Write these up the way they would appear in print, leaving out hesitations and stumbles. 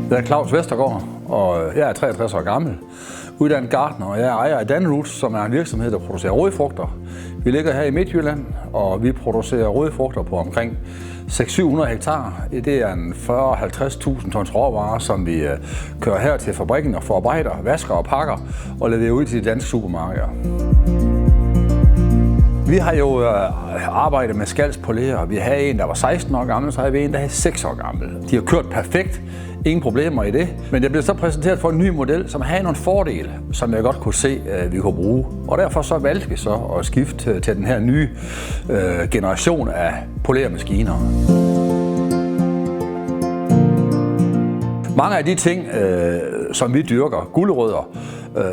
Jeg er Claus Vestergaard, og jeg er 63 år gammel, uddannet gartner, og jeg er ejer af Danroots, som er en virksomhed, der producerer rodfrugter. Vi ligger her i Midtjylland, og vi producerer rodfrugter på omkring 600-700 hektar. Det er en 40-50.000 tons råvarer, som vi kører her til fabrikken og forarbejder, vasker og pakker og leverer ud til de danske supermarkeder. Vi har jo arbejdet med skaldspolerer. Vi havde en, der var 16 år gammel, så havde vi en, der var 6 år gammel. De har kørt perfekt. Ingen problemer i det. Men det blev så præsenteret for en ny model, som havde nogle fordele, som jeg godt kunne se, at vi kunne bruge. Og derfor så valgte vi så at skifte til den her nye generation af poleremaskiner. Mange af de ting, som vi dyrker, gulerødder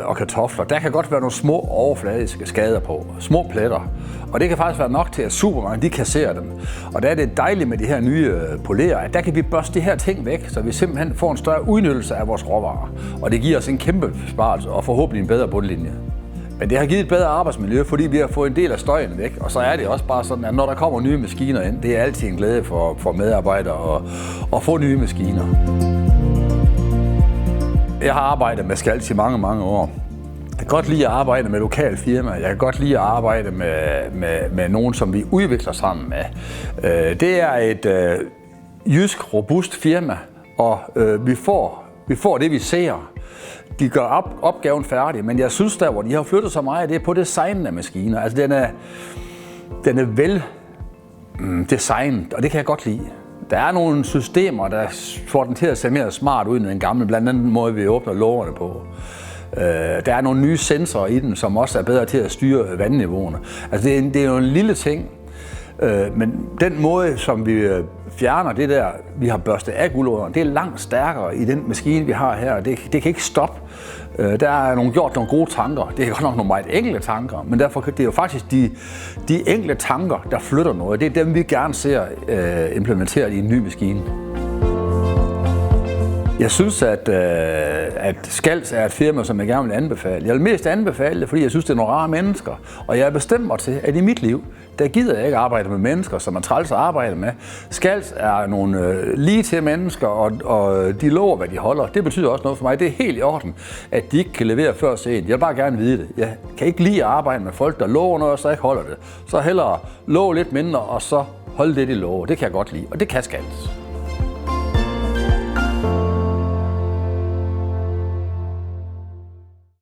og kartofler, der kan godt være nogle små overfladiske skader på, små pletter. Og det kan faktisk være nok til, at supermarkedet de kasserer dem. Og der er det dejligt med de her nye polerer, at der kan vi børste de her ting væk, så vi simpelthen får en større udnyttelse af vores råvarer. Og det giver os en kæmpe besparelse og forhåbentlig en bedre bundlinje. Men det har givet et bedre arbejdsmiljø, fordi vi har fået en del af støjen væk. Og så er det også bare sådan, at når der kommer nye maskiner ind, det er altid en glæde for medarbejdere at få nye maskiner. Jeg har arbejdet med skals i mange, mange år. Jeg kan godt lide at arbejde med lokale firmaer. Jeg kan godt lide at arbejde med nogen, som vi udvikler sammen med. Det er et jysk, robust firma, og vi får det, vi ser. De gør opgaven færdig, men jeg synes der, hvor de har flyttet så meget, det er på designen af maskiner. Altså den er vel designet, og det kan jeg godt lide. Der er nogle systemer, der får den til at se mere smart ud end den gamle, blandt andet måde, vi åbner lågerne på. Der er nogle nye sensorer i den, som også er bedre til at styre vandniveauerne. Altså det er jo en lille ting, men den måde, som vi fjerner det der, vi har børstet af gulerødderne, det er langt stærkere i den maskine, vi har her. Det kan ikke stoppe. Der er gjort nogle gode tanker. Det er godt nok nogle meget enkle tanker, men derfor det er jo faktisk de enkle tanker, der flytter noget. Det er dem, vi gerne ser implementeret i en ny maskine. Jeg synes, at Skals er et firma, som jeg gerne vil anbefale. Jeg vil mest anbefale det, fordi jeg synes, det er nogle rare mennesker. Og jeg bestemmer mig til, at i mit liv, der gider jeg ikke arbejde med mennesker, som man træls at arbejde med. Skals er nogle lige til mennesker, og de lover, hvad de holder. Det betyder også noget for mig. Det er helt i orden, at de ikke kan levere før sent. Jeg vil bare gerne vide det. Jeg kan ikke lide at arbejde med folk, der lover noget, og så ikke holder det. Så hellere love lidt mindre, og så holde det, de lover. Det kan jeg godt lide, og det kan Skals.